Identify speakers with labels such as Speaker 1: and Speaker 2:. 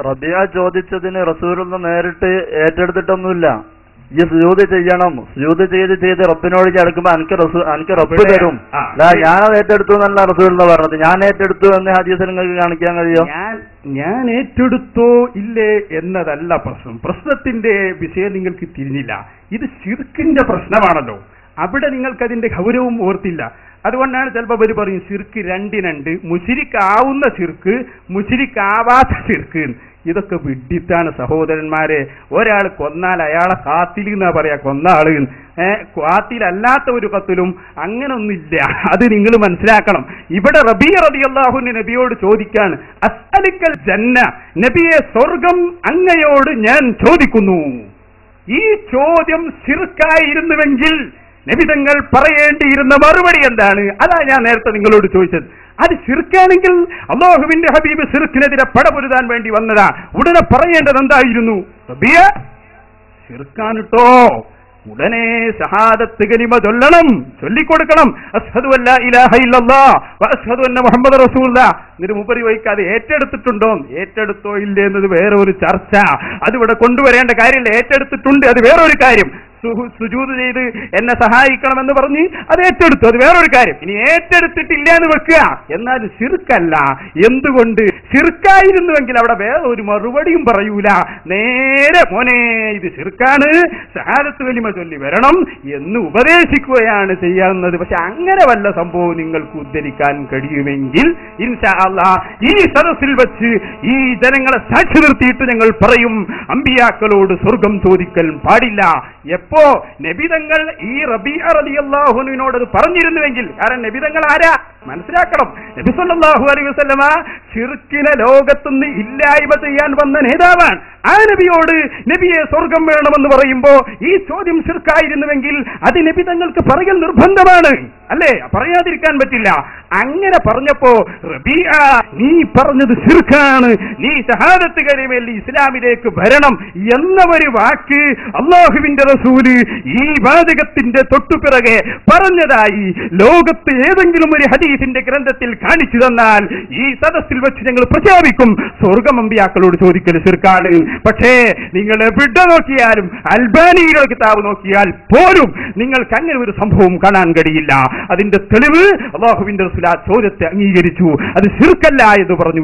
Speaker 1: റബിയ ചോദിച്ചതിന് റസൂലുള്ള നേരിട്ട് ഏറ്റെടുത്തിട്ടൊന്നുമില്ല. ഈ സുജൂദ് ചെയ്യണം, സുജൂദ് ചെയ്ത് റബ്ബിനോട് ചേർക്കുമ്പോ എനിക്ക് റബ്ബ് തരും. ഞാനത് ഏറ്റെടുത്തു എന്നല്ല റസൂലുള്ള പറഞ്ഞത്. ഞാൻ ഏറ്റെടുത്തു എന്ന് ഹദീസിൽ നിങ്ങൾക്ക് കാണിക്കാൻ കഴിയോ?
Speaker 2: ഞാൻ ഏറ്റെടുത്തോ ഇല്ലേ എന്നതല്ല പ്രശ്നം. പ്രശ്നത്തിന്റെ വിഷയം നിങ്ങൾക്ക് തിരിഞ്ഞില്ല. ഇത് ശിർക്കിന്റെ പ്രശ്നമാണല്ലോ. അവിടെ നിങ്ങൾക്കതിന്റെ ഗൗരവം ഓർത്തില്ല. അതുകൊണ്ടാണ് ചിലപ്പോൾ അവർ പറയും ശിർക്ക് രണ്ടിനുണ്ട്, മുശ്രിക്കാവുന്ന ശിർക്ക്, മുശ്രിക്കാവാത്ത ശിർക്ക്. ഇതൊക്കെ വിഡ്ഢിത്താണ് സഹോദരന്മാരെ. ഒരാൾ കൊന്നാൽ അയാളെ കാത്തിൽ എന്നാ പറയാ, കൊന്ന ആള്. കാത്തിലല്ലാത്ത ഒരു കത്തിലും അങ്ങനൊന്നുമില്ല. അത് നിങ്ങൾ മനസ്സിലാക്കണം. ഇവിടെ റബീ റളിയല്ലാഹു അൻഹു നബിയോട് ചോദിക്കാണ്, അസ്അലുക്കൽ ജന്ന, നബിയെ സ്വർഗം അങ്ങയോട് ഞാൻ ചോദിക്കുന്നു. ഈ ചോദ്യം ശിർക്കായിരുന്നുവെങ്കിൽ നബി തങ്ങൾ പറയേണ്ടിയിരുന്ന മറുപടി എന്താണ്? അതാ ഞാൻ നേരത്തെ നിങ്ങളോട് ചോദിച്ചത്. അത് ശിർക്കാണെങ്കിൽ അല്ലാഹുവിന്റെ ഹബീബ് ശിർക്കിനെതിരെ പടപൊരുതാൻ വേണ്ടി വന്നതാ. ഉടനെ പറയേണ്ടത് എന്തായിരുന്നു? റബിയ ശിർക്കാനിട്ടോ, ഉടനെ ഷഹാദത്ത് കലിമ ചൊല്ലണം, ചൊല്ലിക്കൊടുക്കണം. അശ്ഹദു അല്ലാ ഇലാഹ ഇല്ലല്ലാഹ് വ അശ്ഹദു അന്ന മുഹമ്മദ് റസൂലുള്ളാഹ്. എന്നിട്ട് മുപ്പരി വഹിക്കാതെ ഏറ്റെടുത്തിട്ടുണ്ടോ, ഏറ്റെടുത്തോ ഇല്ലേ എന്നത് വേറെ ഒരു ചർച്ച. അതിവിടെ കൊണ്ടുവരേണ്ട കാര്യമില്ല. ഏറ്റെടുത്തിട്ടുണ്ട്, അത് വേറൊരു കാര്യം. സുജൂദ് ചെയ്ത് എന്നെ സഹായിക്കണമെന്ന് പറഞ്ഞ് അത് ഏറ്റെടുത്തു, അത് വേറൊരു കാര്യം. ഇനി ഏറ്റെടുത്തിട്ടില്ല എന്ന് വെക്കുക, എന്നാൽ ശിർക്കല്ല. എന്തുകൊണ്ട്? ശിർക്കായിരുന്നുവെങ്കിൽ അവിടെ വേറെ ഒരു മറുപടിയും പറയൂല. നേരെ മോനെ ഇത് ശിർക്കാണ്, ഷഹാദത്ത് കലിമ ചൊല്ലി വരണം എന്ന് ഉപദേശിക്കുകയാണ് ചെയ്യാവുന്നത്. പക്ഷെ അങ്ങനെ വല്ല സംഭവം നിങ്ങൾക്ക് ഉദ്ധരിക്കാൻ കഴിയുമെങ്കിൽ ഇൻഷാ അല്ലാഹ് ഈ സദസ്സിൽ വെച്ച് ഈ ജനങ്ങളെ സാക്ഷി നിർത്തിയിട്ട് ഞങ്ങൾ പറയും, അമ്പിയാക്കളോട് സ്വർഗം ചോദിക്കൽ പാടില്ല. എപ്പോ നബിതങ്ങൾ ഈ റബീഅ റളിയല്ലാഹു അൻഹുവിനോട് പറഞ്ഞിരുന്നുവെങ്കിൽ, കാരണം നബിതങ്ങൾ ആരാ മനസ്സിലാക്കണം. നബി സല്ലല്ലാഹു അലൈഹി വസല്ലമ ശിർക്കിനെ ലോകത്തുനിന്ന് ഇല്ലായ്മ ചെയ്യാൻ വന്ന നേതാവാണ്. ആ നബിയോട് നബിയെ സ്വർഗം വേണമെന്ന് പറയുമ്പോ ഈ ചോദ്യം ശിർക്കായിരുന്നുവെങ്കിൽ അത് നബി തങ്ങൾക്ക് പറയൽ നിർബന്ധമാണ്, അല്ലേ? പറയാതിരിക്കാൻ പറ്റില്ല. അങ്ങനെ പറഞ്ഞപ്പോ റബീഅ നീ പറഞ്ഞത് ശിർക്കാണ്, നീ ഷഹാദത്ത് കലിമയിൽ ഇസ്ലാമിലേക്ക് വരണം എന്ന ഒരു വാക്ക് അല്ലാഹുവിന്റെ റസൂല് ഈ വാചകത്തിന്റെ തൊട്ടുപിറകെ പറഞ്ഞതായി ലോകത്ത് ഏതെങ്കിലും ഒരു ഹദീസിന്റെ ഗ്രന്ഥത്തിൽ കാണിച്ചു തന്നാൽ ഈ സദസ്സിൽ വെച്ച് ഞങ്ങൾ പ്രഖ്യാപിക്കും, സ്വർഗം അമ്പിയാക്കളോട് ചോദിക്കൽ ശിർക്കാണ്. പക്ഷേ നിങ്ങൾ എവിടെ നോക്കിയാലും, അൽബാനിയുടെ കിതാബ് നോക്കിയാൽ പോലും നിങ്ങൾക്ക് അങ്ങനെ ഒരു സംഭവം കാണാൻ കഴിയില്ല. അതിന്റെ തെളിവ് അല്ലാഹുവിന്റെ റസൂൽ ആ ചോദ്യത്തെ അംഗീകരിച്ചു, അത് ശിർക്കല്ല എന്ന് പറഞ്ഞു.